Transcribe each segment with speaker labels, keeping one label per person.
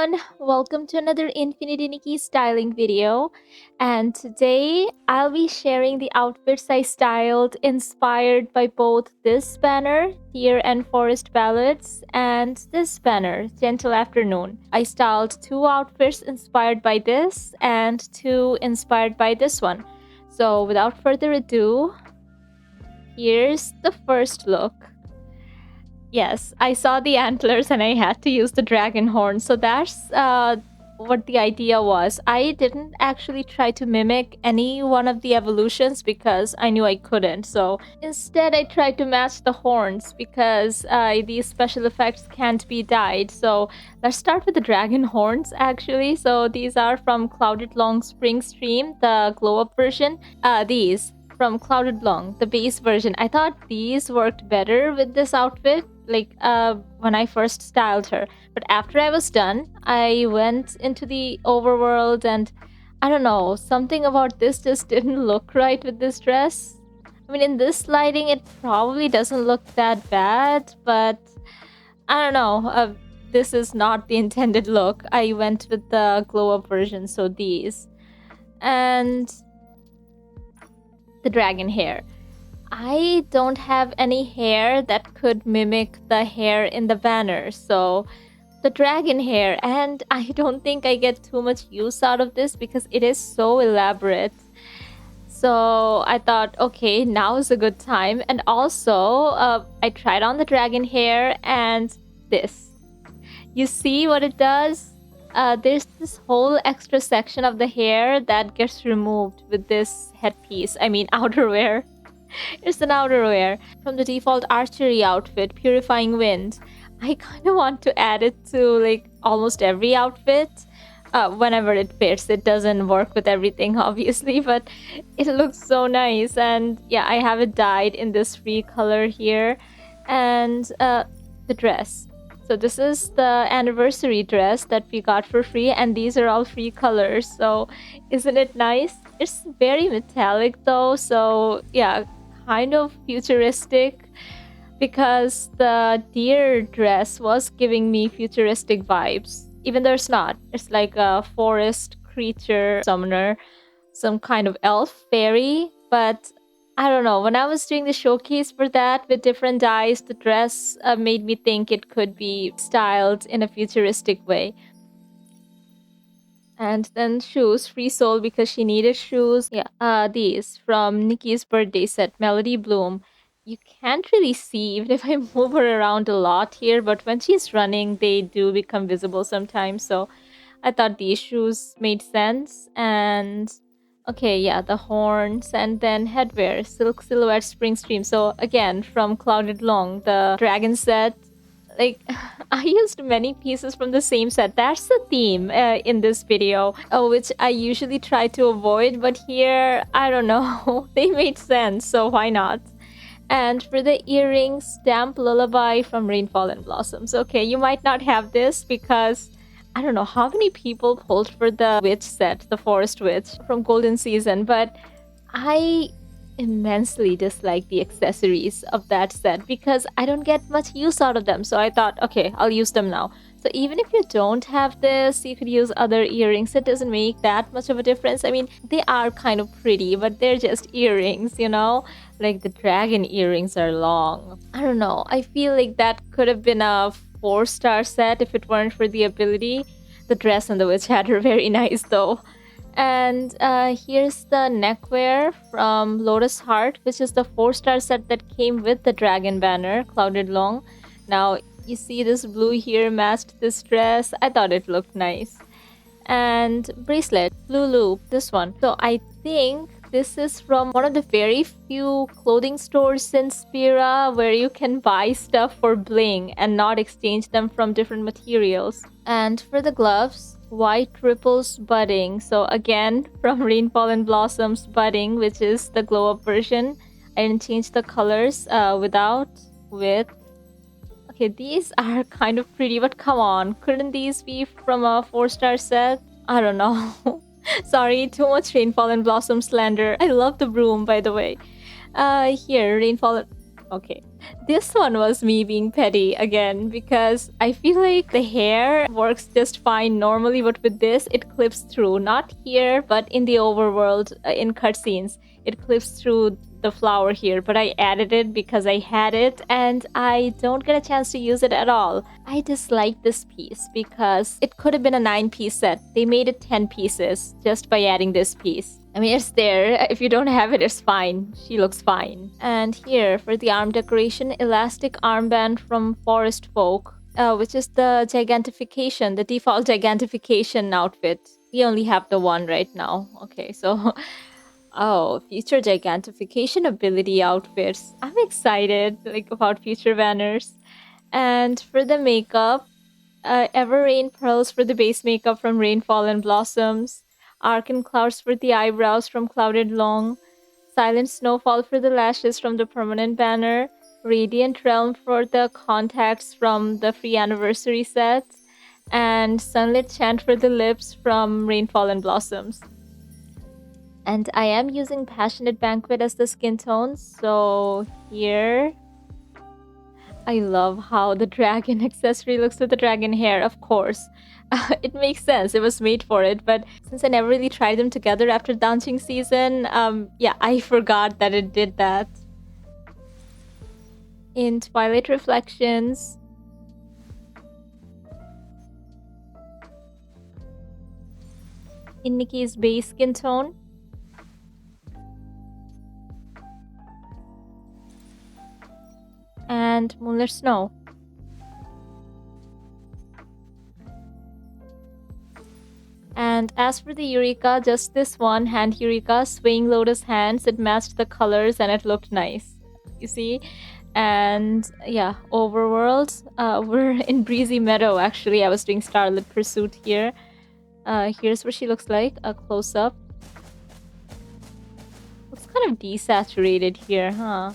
Speaker 1: everyone, welcome to another Infinity Nikki styling video. And today I'll be sharing the outfits I styled inspired by both this banner, Terra and Forest Ballads, and this banner, Gentle Afternoon. I styled two outfits inspired by this and two inspired by this one. So without further ado, here's the first look. Yes, I saw the antlers and I had to use the dragon horn. So that's what the idea was. I didn't actually try to mimic any one of the evolutions because I knew I couldn't. So instead, I tried to match the horns because these special effects can't be dyed. So let's start with the dragon horns actually. So these are from Clouded Long Spring Stream, the glow up version. These from Clouded Long, the base version. I thought these worked better with this outfit, when I first styled her. But after I was done, I went into the overworld and I don't know, something about this just didn't look right with this dress. I mean, in this lighting, it probably doesn't look that bad, but I don't know. This is not the intended look. I went with the glow up version, so these. And the dragon hair. I don't have any hair that could mimic the hair in the banner, so the dragon hair, and I don't think I get too much use out of this because it is so elaborate. So I thought, okay, now is a good time. And also, I tried on the dragon hair and this. You see what it does? There's this whole extra section of the hair that gets removed with this headpiece. I mean, outerwear. It's an outerwear from the default archery outfit, Purifying Wind. I kind of want to add it to almost every outfit whenever it fits. It doesn't work with everything, obviously, but it looks so nice. And yeah, I have it dyed in this free color here. And the dress. So this is the anniversary dress that we got for free, and these are all free colors. So isn't it nice? It's very metallic though, so yeah, kind of futuristic because the deer dress was giving me futuristic vibes, even though it's not. It's like a forest creature summoner, some kind of elf fairy, but I don't know. When I was doing the showcase for that with different dyes, the dress made me think it could be styled in a futuristic way. And then shoes, free sole because she needed shoes. Yeah, these from Nikki's birthday set, Melody Bloom. You can't really see even if I move her around a lot here, but when she's running, they do become visible sometimes. So I thought these shoes made sense. And okay, yeah, the horns and then headwear, Silk Silhouette Spring Stream. So again, from Clouded Long, the dragon set. I used many pieces from the same set. That's the theme in this video, which I usually try to avoid. But here, I don't know, they made sense, so why not? And for the earrings, Stamp Lullaby from Rainfall and Blossoms. Okay, you might not have this because I don't know how many people pulled for the witch set, the Forest Witch from Golden Season, but I immensely dislike the accessories of that set because I don't get much use out of them. So I thought, okay, I'll use them now. So even if you don't have this, you could use other earrings. It doesn't make that much of a difference. I mean, they are kind of pretty, but they're just earrings, you know? Like the dragon earrings are long. I don't know. I feel like that could have been a 4-star set if it weren't for the ability. The dress and the witch hat are very nice though. And here's the neckwear from Lotus Heart, which is the 4-star set that came with the dragon banner, Clouded Long. Now, you see this blue here matched this dress. I thought it looked nice. And bracelet, blue loop, this one. So I think this is from one of the very few clothing stores in Spira where you can buy stuff for bling and not exchange them from different materials. And for the gloves, White Ripples Budding. So again, from Rainfall and Blossoms Budding, which is the glow up version. I didn't change the colors with. Okay, these are kind of pretty, but come on. Couldn't these be from a 4-star set? I don't know. Sorry, too much Rainfall and Blossom slander. I love the broom, by the way. Here, Rainfall. Okay. This one was me being petty again because I feel like the hair works just fine normally, but with this, it clips through. Not here, but in the overworld, in cutscenes, it clips through the flower here. But I added it because I had it and I don't get a chance to use it at all. I dislike this piece because it could have been a 9-piece set. They made it 10 pieces just by adding this piece. I mean, it's there. If you don't have it, it's fine. She looks fine. And here, for the arm decoration, elastic armband from Forest Folk, which is the gigantification, the default gigantification outfit. We only have the one right now. Okay, so... Oh, future gigantification ability outfits. I'm excited, like, about future banners. And for the makeup, Ever Rain Pearls for the base makeup from Rainfall and Blossoms, Arcan Clouds for the eyebrows from Clouded Long, Silent Snowfall for the lashes from the permanent banner, Radiant Realm for the contacts from the free anniversary set, and Sunlit Chant for the lips from Rainfall and Blossoms. And I am using Passionate Banquet as the skin tones, so here... I love how the dragon accessory looks with the dragon hair, of course. It makes sense, it was made for it, but since I never really tried them together after dancing season, yeah, I forgot that it did that. In Twilight Reflections, in Nikki's base skin tone, and Moonlit Snow. And as for the Eureka, just this one hand Eureka, swaying lotus hands, it matched the colors and it looked nice. You see? And yeah, overworld. We're in Breezy Meadow actually. I was doing Starlit Pursuit here. Here's what she looks like, a close-up. Looks kind of desaturated here, huh?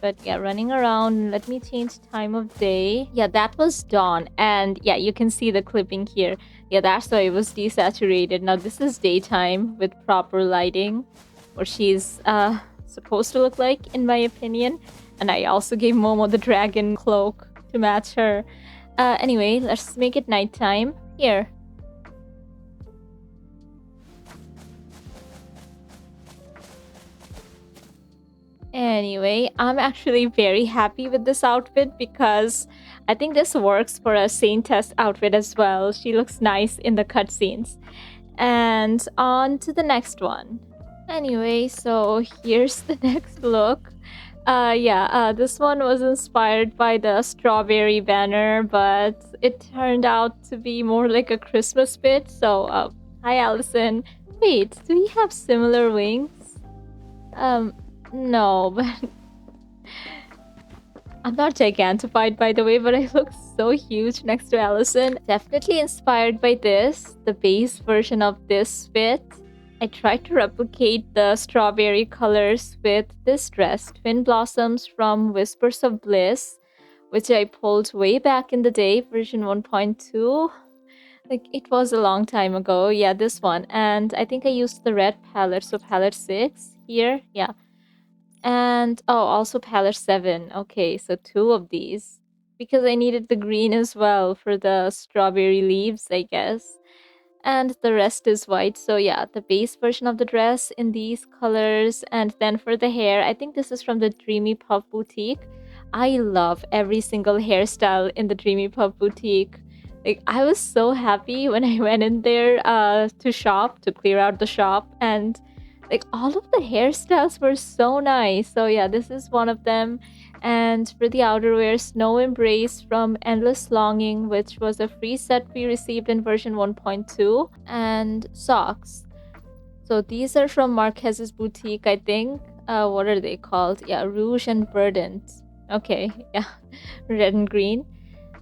Speaker 1: But yeah, running around. Let me change time of day. Yeah, that was dawn. And yeah, you can see the clipping here. Yeah, that's why it was desaturated. Now this is daytime with proper lighting. Or she's supposed to look like, in my opinion. And I also gave Momo the dragon cloak to match her. Anyway, let's make it nighttime. Here. Anyway, I'm actually very happy with this outfit because I think this works for a Saintess outfit as well. She looks nice in the cutscenes. And on to the next one. Anyway, so here's the next look. This one was inspired by the strawberry banner, but it turned out to be more like a Christmas bit. So, hi Allison. Wait, do we have similar wings? No, but I'm not gigantified, by the way, but I look so huge next to Allison. Definitely inspired by this, the base version of this fit. I tried to replicate the strawberry colors with this dress, Twin Blossoms from Whispers of Bliss, which I pulled way back in the day, version 1.2. Like, it was a long time ago. Yeah, this one. And I think I used the red palette, so palette 6 here. Yeah. And, oh, also palette 7. Okay, so 2 of these. Because I needed the green as well for the strawberry leaves, I guess. And the rest is white. So yeah, the base version of the dress in these colors. And then for the hair, I think this is from the Dreamy Puff Boutique. I love every single hairstyle in the Dreamy Puff Boutique. Like, I was so happy when I went in there to shop, to clear out the shop. And like, all of the hairstyles were so nice. So yeah, this is one of them. And for the outerwear, Snow Embrace from Endless Longing, which was a free set we received in version 1.2. And socks. So these are from Marquez's boutique, I think. What are they called? Yeah, Rouge and Verdant. Okay, yeah, red and green.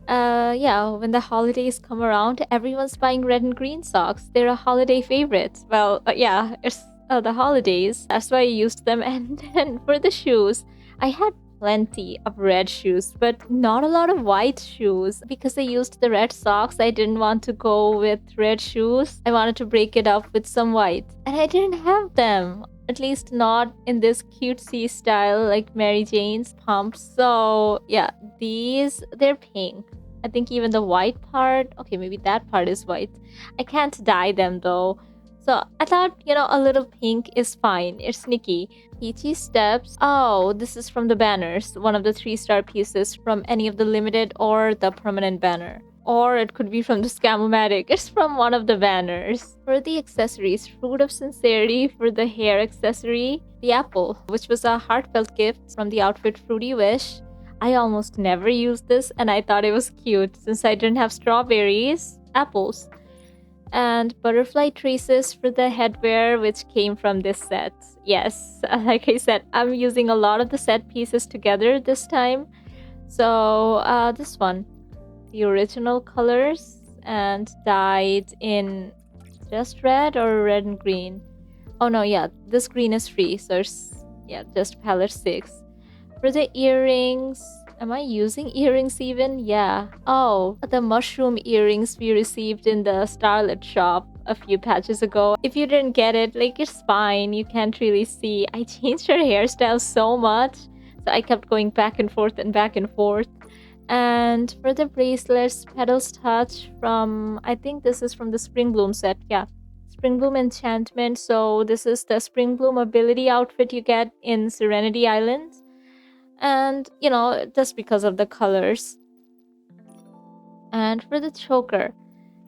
Speaker 1: Yeah, when the holidays come around, everyone's buying red and green socks. They're a holiday favorite. Well, yeah, it's the holidays. That's why I used them. And then for the shoes, I had plenty of red shoes, but not a lot of white shoes. Because I used the red socks, I didn't want to go with red shoes. I wanted to break it up with some white. And I didn't have them. At least not in this cutesy style like Mary Jane's pumps. So yeah, they're pink. I think even the white part, okay, maybe that part is white. I can't dye them though. So I thought, a little pink is fine. It's Nikki. Peachy Steps. Oh, this is from the banners. One of the 3-star pieces from any of the limited or the permanent banner. Or it could be from the Scamomatic. It's from one of the banners. For the accessories, Fruit of Sincerity for the hair accessory. The apple, which was a heartfelt gift from the outfit Fruity Wish. I almost never used this and I thought it was cute since I didn't have strawberries. Apples. And butterfly traces for the headwear, which came from this set. Yes, like I said, I'm using a lot of the set pieces together this time. So this one, the original colors and dyed in just red or red and green. Oh no, yeah, this green is free, so it's, yeah, just palette 6. For the earrings, am I using earrings even? Yeah. Oh, the mushroom earrings we received in the Starlit shop a few patches ago. If you didn't get it, like, it's fine. You can't really see. I changed her hairstyle so much, so I kept going back and forth and back and forth. And for the bracelets, Petals Touch from, I think this is from the Spring Bloom set. Yeah, Spring Bloom Enchantment. So this is the Spring Bloom ability outfit you get in Serenity Island. And, just because of the colors. And for the choker,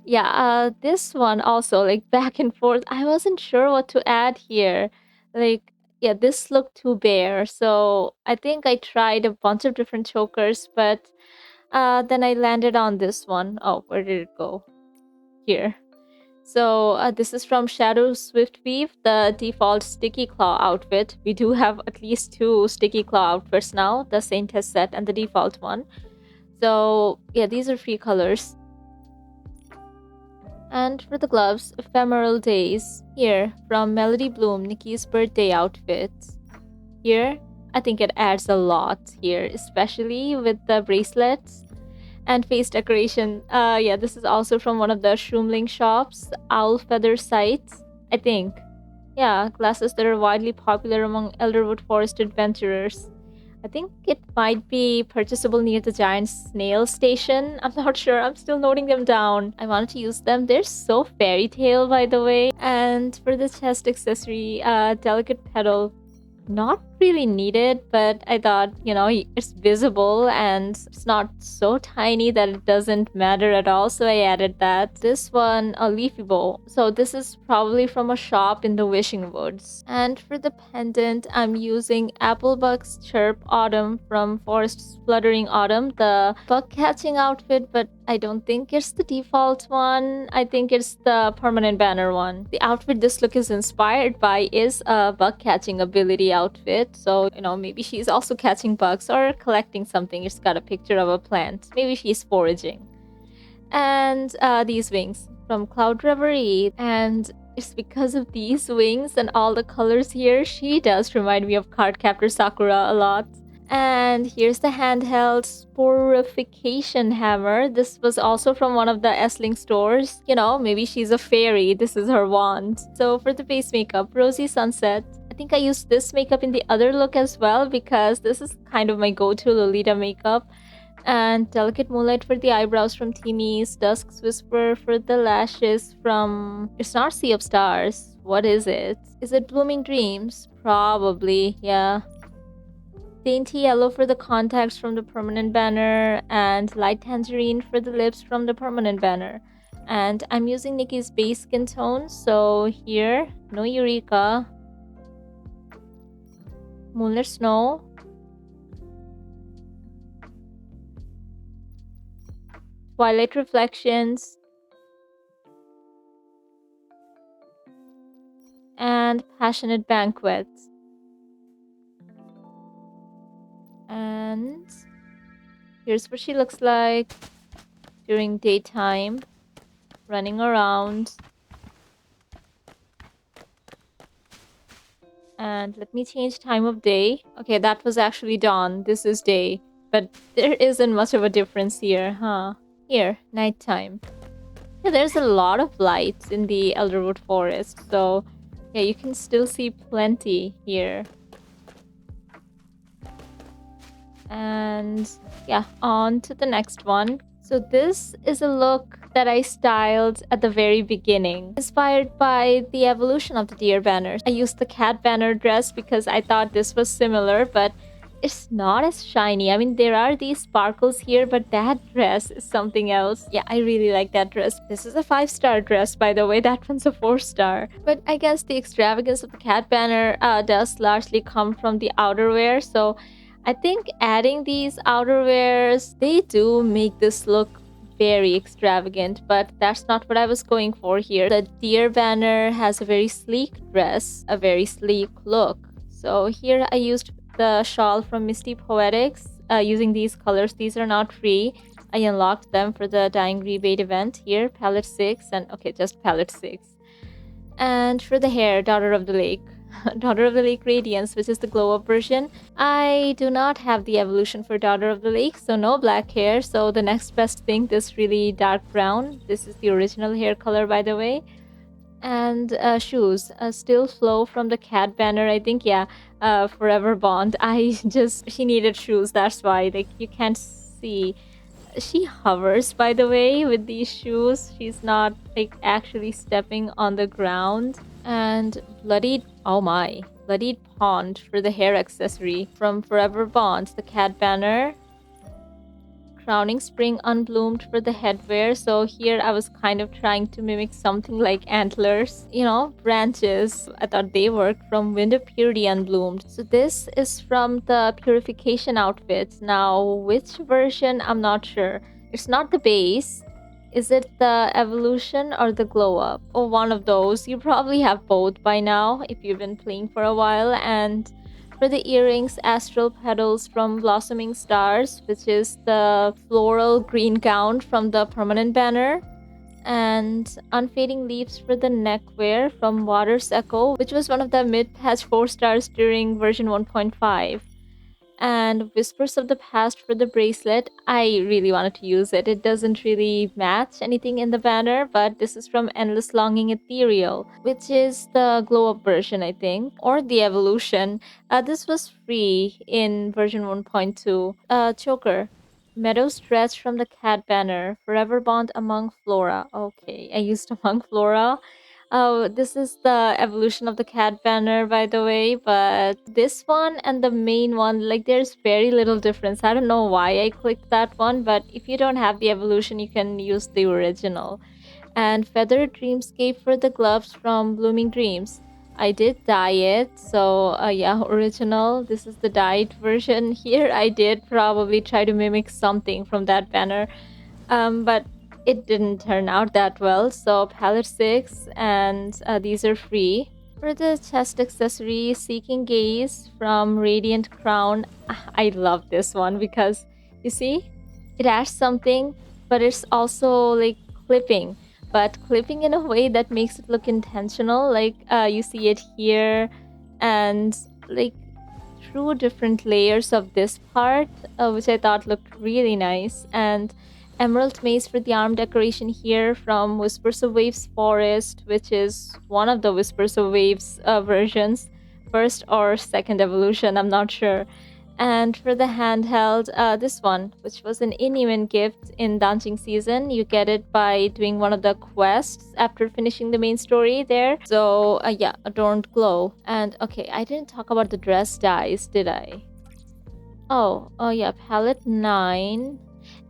Speaker 1: yeah, this one also, like, back and forth. I wasn't sure what to add here. Like, yeah, this looked too bare. So I think I tried a bunch of different chokers, but then I landed on this one. Oh, where did it go? Here. So this is from Shadow Swift Weave, the default Sticky Claw outfit. We do have at least 2 Sticky Claw outfits now, the Saintess set and the default one. So yeah, these are free colors. And for the gloves, Ephemeral Days. Here, from Melody Bloom, Nikki's birthday outfit. Here, I think it adds a lot here, especially with the bracelets. And face decoration. Yeah, this is also from one of the Shroomling shops, Owl Feather Sights, I think. Yeah, glasses that are widely popular among Elderwood Forest adventurers. I think it might be purchasable near the giant snail station. I'm not sure. I'm still noting them down. I wanted to use them. They're so fairy tale, by the way. And for the chest accessory, delicate petal. Not really needed, but I thought, it's visible and it's not so tiny that it doesn't matter at all, so I added that. This one, a leafy bow. So this is probably from a shop in the Wishing Woods. And for the pendant, I'm using Applebuck's Chirp Autumn from Forest's Fluttering Autumn, the bug catching outfit, but I don't think it's the default one. I think it's the permanent banner one. The outfit this look is inspired by is a bug catching ability outfit. So, maybe she's also catching bugs or collecting something. It's got a picture of a plant. Maybe she's foraging. And these wings from Cloud Reverie. And it's because of these wings and all the colors here, she does remind me of Cardcaptor Sakura a lot. And here's the handheld Sporification Hammer. This was also from one of the S-Link stores. Maybe she's a fairy. This is her wand. So for the base makeup, Rosy Sunset. I think I used this makeup in the other look as well because this is kind of my go-to Lolita makeup. And Delicate Moonlight for the eyebrows from Timmy's. Dusk's Whisper for the lashes from... It's not Sea of Stars. What is it? Is it Blooming Dreams? Probably, yeah. Dainty Yellow for the contacts from the permanent banner, and Light Tangerine for the lips from the permanent banner. And I'm using Nikki's base skin tone, so here, No Eureka, Moonlit Snow, Twilight Reflections, and Passionate Banquet. And here's what she looks like during daytime, running around. And let me change time of day. Okay, that was actually dawn. This is day. But there isn't much of a difference here, huh? Here, nighttime. Yeah, there's a lot of lights in the Elderwood Forest. So, Yeah, you can still see plenty here. And yeah, on to the next one. So this is a look that I styled at the very beginning, inspired by the evolution of the deer banner. I used the cat banner dress because I thought this was similar, but it's not as shiny. I mean, there are these sparkles here, but that dress is something else. Yeah, I really like that dress. This is a 5-star dress, by the way. That one's a 4-star. But I guess the extravagance of the cat banner does largely come from the outerwear, so I think adding these outerwears, they do make this look very extravagant, but that's not what I was going for here. The deer banner has a very sleek dress, a very sleek look. So here I used the shawl from Misty Poetics using these colors. These are not free. I unlocked them for the Dying Rebate event here, palette 6, and okay, just palette 6. And for the hair, Daughter of the Lake. Daughter of the Lake Radiance, which is the glow up version. I do not have the evolution for Daughter of the Lake, so no black hair. So the next best thing, this really dark brown. This is the original hair color, by the way. And shoes, still flow from the cat banner. I think, yeah, Forever Bond. She needed shoes. That's why, like, you can't see. She hovers, by the way, with these shoes. She's not like actually stepping on the ground. And bloodied pond for the hair accessory from Forever Bond, the cat banner. Crowning spring unbloomed for the headwear. So here I was kind of trying to mimic something like antlers, branches. I thought they worked from Wind of Purity unbloomed. So this is from the purification outfit. Now, which version? I'm not sure. It's not the base. Is it the evolution or the glow up? Or one of those. You probably have both by now if you've been playing for a while. And for the earrings, Astral Petals from Blossoming Stars, which is the floral green gown from the permanent banner. And Unfading Leaves for the neckwear from Water's Echo, which was one of the mid-patch 4 stars during version 1.5. And Whispers of the Past for the bracelet. I really wanted to use it. It doesn't really match anything in the banner, but this is from Endless Longing Ethereal, which is the glow up version, I think, or the evolution. This was free in version 1.2. Choker. Meadow Stretch from the cat banner. Forever Bond Among Flora. Okay, I used Among Flora. Oh, this is the evolution of the cat banner, by the way, but this one and the main one, like, there's very little difference. I don't know why I clicked that one, but if you don't have the evolution, you can use the original. And Feathered Dreamscape for the gloves from Blooming Dreams. I did dye it, so yeah, original. This is the dyed version. Here I did probably try to mimic something from that banner, but it didn't turn out that well. So palette 6, and these are free. For the chest accessory, Seeking Gaze from Radiant Crown. I love this one because you see, it adds something, but it's also like clipping, but clipping in a way that makes it look intentional. Like you see it here, and like through different layers of this part, which I thought looked really nice. And Emerald Maze for the arm decoration here from Whispers of Waves Forest, which is one of the Whispers of Waves versions, first or second evolution, I'm not sure. And for the handheld, this one, which was an in-event gift in Dancing Season. You get it by doing one of the quests after finishing the main story there. So yeah, Adorned Glow. And okay, I didn't talk about the dress dyes, did I? Oh yeah, palette 9.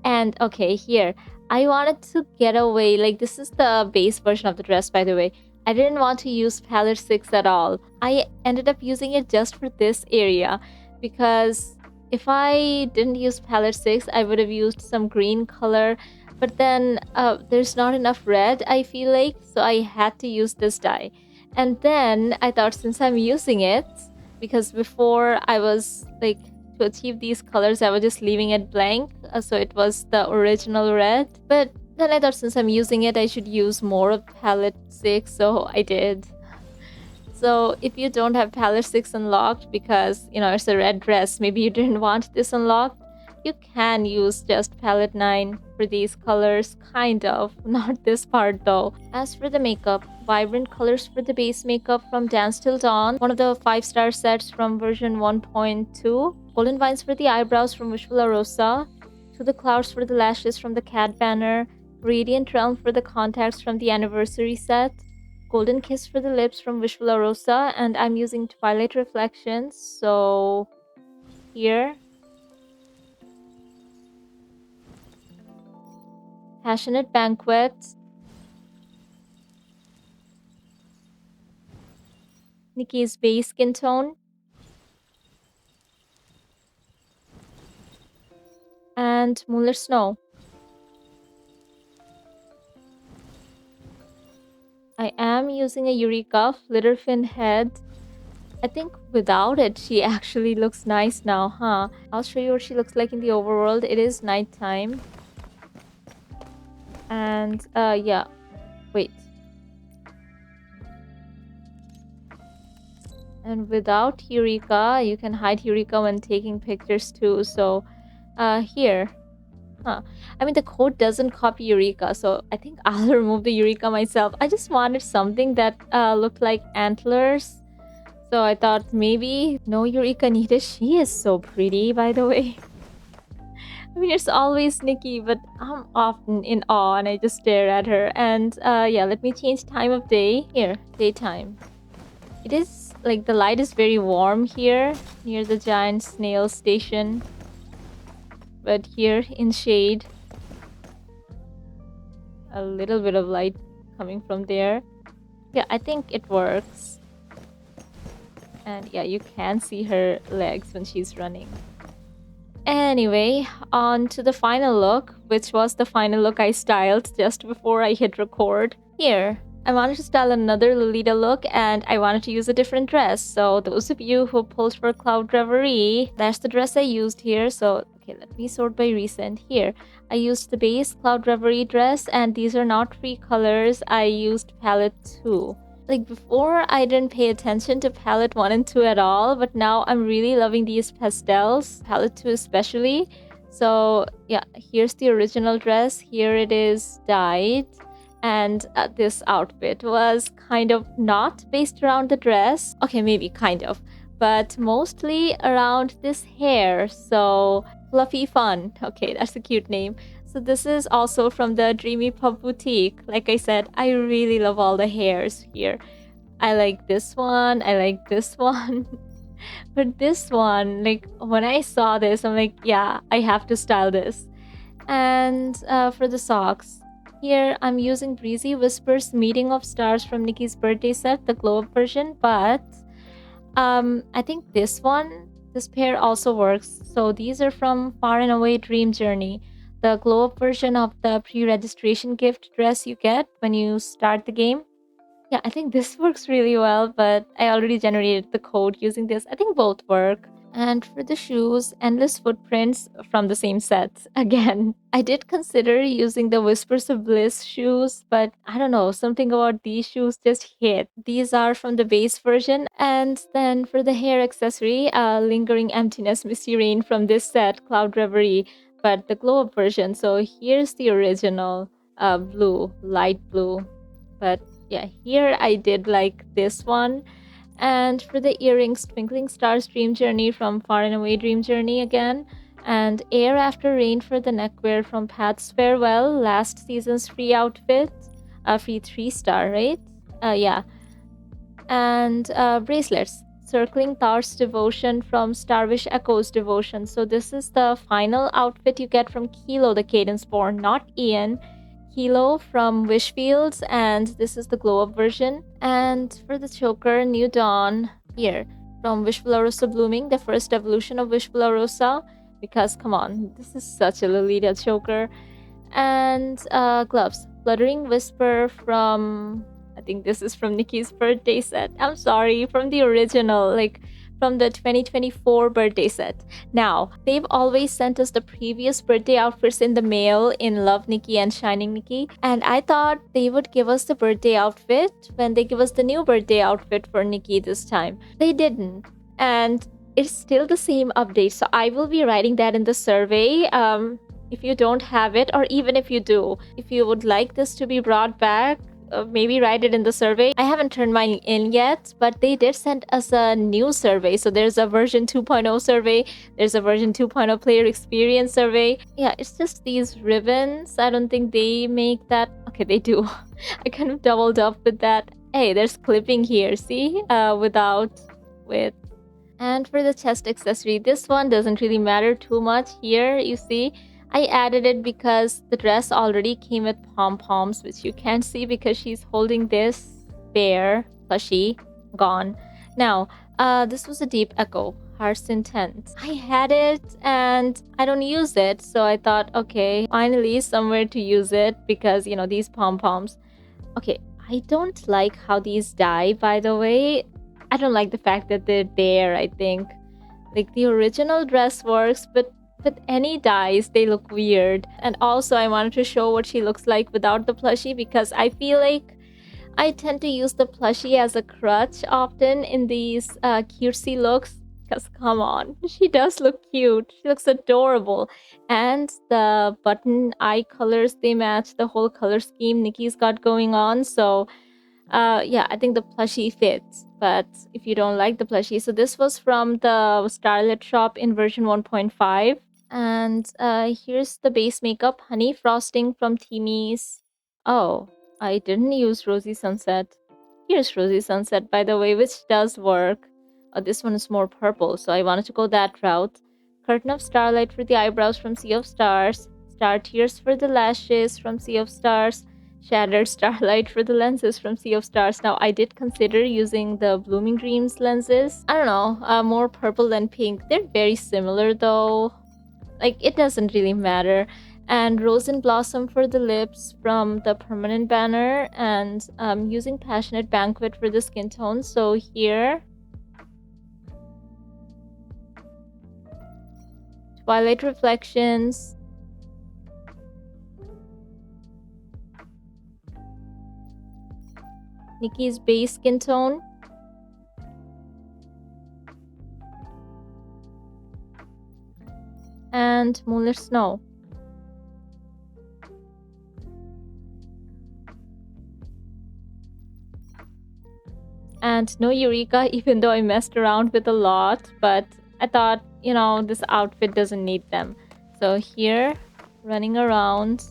Speaker 1: And okay, here, I wanted to get away, like, this is the base version of the dress, by the way. I didn't want to use palette 6 at all. I ended up using it just for this area, because if I didn't use palette 6, I would have used some green color, but then there's not enough red, I feel like, so I had to use this dye. And then I thought, since I'm using it, because before I was like, to achieve these colors, I was just leaving it blank, so it was the original red. But then I thought, since I'm using it, I should use more of palette 6, so I did. So if you don't have palette 6 unlocked because, it's a red dress, maybe you didn't want this unlocked, You can use just palette 9 for these colors, kind of. Not this part though. As for the makeup, vibrant colors for the base makeup from Dance Till Dawn, one of the 5-star sets from version 1.2. Golden Vines for the eyebrows from Visual Rosa. To the Clouds for the lashes from the Cat banner. Radiant Realm for the contacts from the Anniversary set. Golden Kiss for the lips from Visual Rosa. And I'm using Twilight Reflections, so here. Passionate Banquet. Nikki's base skin tone. And Moonlit Snow. I am using a Eureka Flitter Fin head. I think without it, she actually looks nice now, huh? I'll show you what she looks like in the overworld. It is nighttime. And, yeah. Wait. And without Eureka, you can hide Eureka when taking pictures too. So, here. Huh. I mean, the code doesn't copy Eureka, so I think I'll remove the Eureka myself. I just wanted something that looked like antlers. So I thought maybe no Eureka needed. She is so pretty, by the way. I mean, it's always Nikki, but I'm often in awe and I just stare at her. And yeah, let me change time of day. Here, daytime. It is like the light is very warm here near the giant snail station. But here in shade, a little bit of light coming from there. Yeah, I think it works. And yeah, you can see her legs when she's running. Anyway, on to the final look, which was the final look I styled just before I hit record. Here, I wanted to style another Lolita look and I wanted to use a different dress. So those of you who pulled for Cloud Reverie, that's the dress I used here. So, okay, let me sort by recent. Here, I used the base Cloud Reverie dress and these are not free colors. I used palette 2. Like before, I didn't pay attention to palette 1 and 2 at all, but now I'm really loving these pastels, palette 2 especially. So yeah, here's the original dress. Here it is dyed. And this outfit was kind of not based around the dress. Okay, maybe kind of, but mostly around this hair. So Fluffy Fun. Okay, that's a cute name. So this is also from the Dreamy Pub Boutique. Like I said, I really love all the hairs here. I like this one. I like this one. But this one, like when I saw this, I'm like, yeah, I have to style this. And for the socks, here I'm using Breezy Whispers Meeting of Stars from Nikki's birthday set, the glow up version. But I think this pair also works. So these are from Far and Away Dream Journey, the glow up version of the pre-registration gift dress you get when you start the game. Yeah, I think this works really well, but I already generated the code using this. I think both work. And for the shoes, Endless Footprints from the same set. Again, I did consider using the Whispers of Bliss shoes, but I don't know, something about these shoes just hit. These are from the base version. And then for the hair accessory, Lingering Emptiness Misty Rain from this set, Cloud Reverie, but the glow up version. So here's the original blue, light blue. But yeah, here I did like this one. And for the earrings, Twinkling Stars Dream Journey from Far and Away Dream Journey again. And Air After Rain for the neckwear from Path's Farewell, last season's free outfit. Free 3-star, right? Yeah. And bracelets, Circling Thor's Devotion from Starwish Echoes Devotion. So this is the final outfit you get from Kilo the Cadence Born, not Ian. Kilo from Wishfields, and this is the glow up version. And for the choker, New Dawn, here from Wish Rosa Blooming, the first evolution of Wish Rosa, because come on, this is such a Lolita choker. And gloves, Fluttering Whisper from, I think this is from Nikki's birthday set. I'm sorry, from the original, like from the 2024 birthday set. Now, they've always sent us the previous birthday outfits in the mail in Love Nikki and Shining Nikki, and I thought they would give us the birthday outfit when they give us the new birthday outfit for Nikki this time. They didn't. And it's still the same update. So I will be writing that in the survey. If you don't have it, or even if you do, if you would like this to be brought back, maybe write it in the survey. I haven't turned mine in yet, but they did send us a new survey. So there's a version 2.0 survey, there's a version 2.0 player experience survey. Yeah, it's just these ribbons. I don't think they make that. Okay, they do. I kind of doubled up with that. Hey, there's clipping here, see? Without with. And for the chest accessory, this one doesn't really matter too much here, you see. I added it because the dress already came with pom-poms, which you can't see because she's holding this bear plushie. Gone. Now, this was a deep echo. Heart's intent. I had it and I don't use it, so I thought, okay, finally somewhere to use it because, you know, these pom-poms. Okay, I don't like how these die, by the way. I don't like the fact that they're there, I think. Like, the original dress works, but with any dyes, they look weird. And also, I wanted to show what she looks like without the plushie because I feel like I tend to use the plushie as a crutch often in these cutesy looks. Because come on, she does look cute. She looks adorable. And the button eye colors, they match the whole color scheme Nikki's got going on. So yeah, I think the plushie fits. But if you don't like the plushie, so this was from the Starlit shop in version 1.5. And here's the base makeup, honey frosting from Timmy's. Oh, I didn't use Rosy Sunset. Here's Rosy Sunset, by the way, which does work. This one is more purple, so I wanted to go that route. Curtain of Starlight for the eyebrows from Sea of Stars. Star Tears for the lashes from Sea of Stars. Shattered Starlight for the lenses from Sea of Stars. Now, I did consider using the Blooming Dreams lenses. I don't know, more purple than pink. They're very similar though. Like, it doesn't really matter. And Rose and Blossom for the lips from the permanent banner. And using Passionate Banquet for the skin tone. So here, Twilight Reflections. Nikki's base skin tone. And Moonlit Snow. And no Eureka, even though I messed around with a lot, but I thought, you know, this outfit doesn't need them. So here, running around.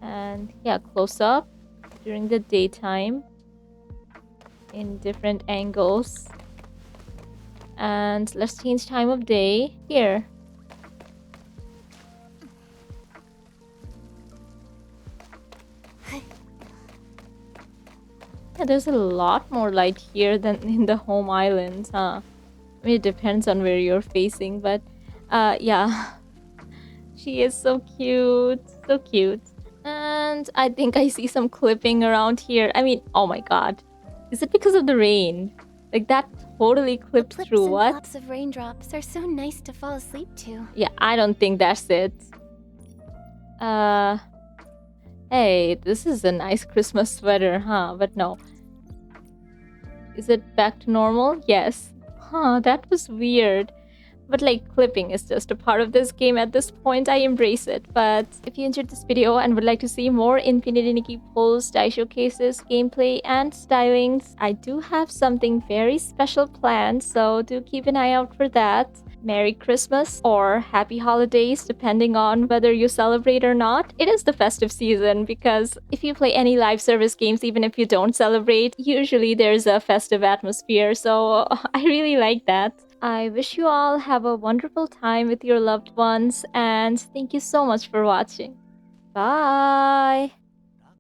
Speaker 1: And yeah, close up during the daytime in different angles. And let's change time of day here. Yeah, there's a lot more light here than in the home islands, huh? I mean, it depends on where you're facing, but yeah. She is so cute. So cute. And I think I see some clipping around here. I mean, oh my god. Is it because of the rain? Like, that totally clipped through. What?
Speaker 2: Lots of raindrops are so nice to fall asleep to.
Speaker 1: Yeah, I don't think that's it. Hey, this is a nice Christmas sweater, huh? But no. Is it back to normal? Yes. Huh, that was weird. But like, clipping is just a part of this game at this point. I embrace it. But if you enjoyed this video and would like to see more Infinity Nikki pulls, dye showcases, gameplay, and stylings, I do have something very special planned, so do keep an eye out for that. Merry Christmas or Happy Holidays, depending on whether you celebrate or not. It is the festive season because if you play any live service games, even if you don't celebrate, usually there's a festive atmosphere, so I really like that. I wish you all have a wonderful time with your loved ones, and thank you so much for watching. Bye!